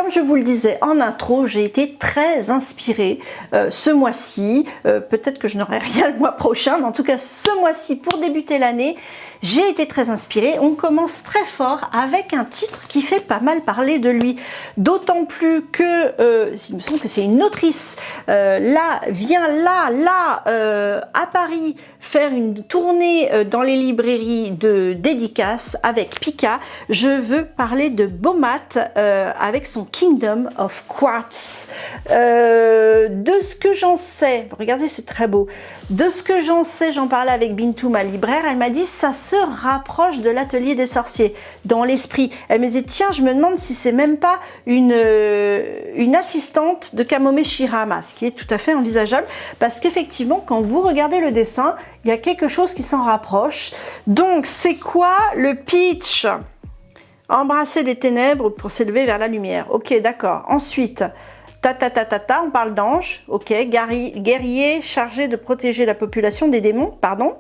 Comme je vous le disais en intro, j'ai été très inspirée ce mois-ci. Peut-être que je n'aurai rien le mois prochain, mais en tout cas ce mois-ci, pour débuter l'année, j'ai été très inspirée. On commence très fort avec un titre qui fait pas mal parler de lui. D'autant plus que, il me semble que c'est une autrice, vient à Paris, faire une tournée dans les librairies de dédicaces avec Pika. Je veux parler de Beaumat avec son Kingdom of Quartz. De ce que j'en sais, regardez, c'est très beau. De ce que j'en sais, j'en parlais avec Bintou, ma libraire, elle m'a dit ça se rapproche de l'atelier des sorciers dans l'esprit. Elle me disait tiens, je me demande si c'est même pas une assistante de Kamome Shirahama, ce qui est tout à fait envisageable parce qu'effectivement quand vous regardez le dessin, il y a quelque chose qui s'en rapproche. Donc c'est quoi le pitch? Embrasser les ténèbres pour s'élever vers la lumière. Ok, d'accord. Ensuite, on parle d'ange. Ok, guerrier chargé de protéger la population des démons. Pardon.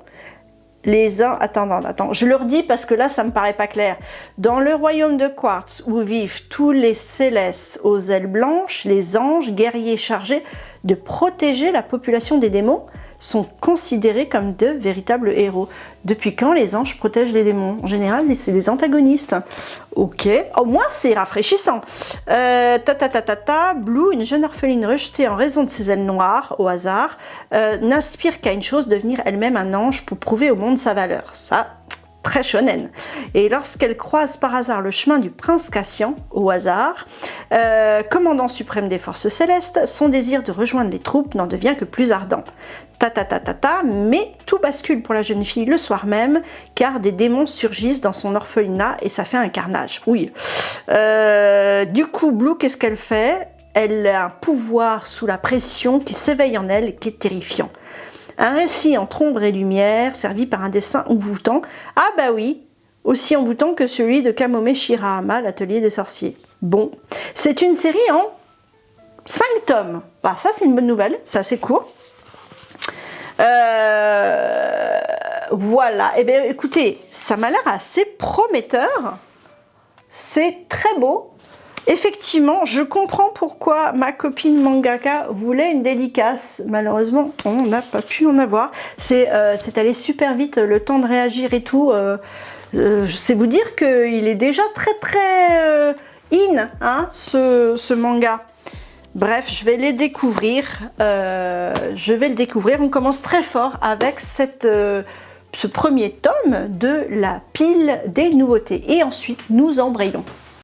Les uns... Attends. Je le redis parce que là, ça me paraît pas clair. Dans le royaume de Quartz, où vivent tous les célestes aux ailes blanches, les anges, guerriers chargés de protéger la population des démons, sont considérés comme de véritables héros. Depuis quand les anges protègent les démons? En général, c'est les antagonistes. Ok, au moins c'est rafraîchissant. Blue, une jeune orpheline rejetée en raison de ses ailes noires, au hasard, n'aspire qu'à une chose, devenir elle-même un ange pour prouver au monde sa valeur. Ça, très shonen. Et lorsqu'elle croise par hasard le chemin du prince Cassian, au hasard, commandant suprême des forces célestes, son désir de rejoindre les troupes n'en devient que plus ardent. Mais tout bascule pour la jeune fille le soir même, car des démons surgissent dans son orphelinat et ça fait un carnage. Oui. Du coup, Blue, qu'est-ce qu'elle fait? Elle a un pouvoir sous la pression qui s'éveille en elle et qui est terrifiant. Un récit entre ombre et lumière, servi par un dessin envoûtant. Ah bah oui, aussi envoûtant que celui de Kamome Shirahama, l'atelier des sorciers. Bon, c'est une série en 5 tomes. Bah, ça, c'est une bonne nouvelle, c'est assez court. Voilà, et bien écoutez, ça m'a l'air assez prometteur. C'est très beau. Effectivement, je comprends pourquoi ma copine mangaka voulait une dédicace. Malheureusement, on n'a pas pu en avoir. C'est allé super vite, le temps de réagir et tout. Je sais vous dire qu'il est déjà très in, hein, ce manga. Bref, je vais les découvrir. On commence très fort avec ce premier tome de la pile des nouveautés. Et ensuite, nous embrayons.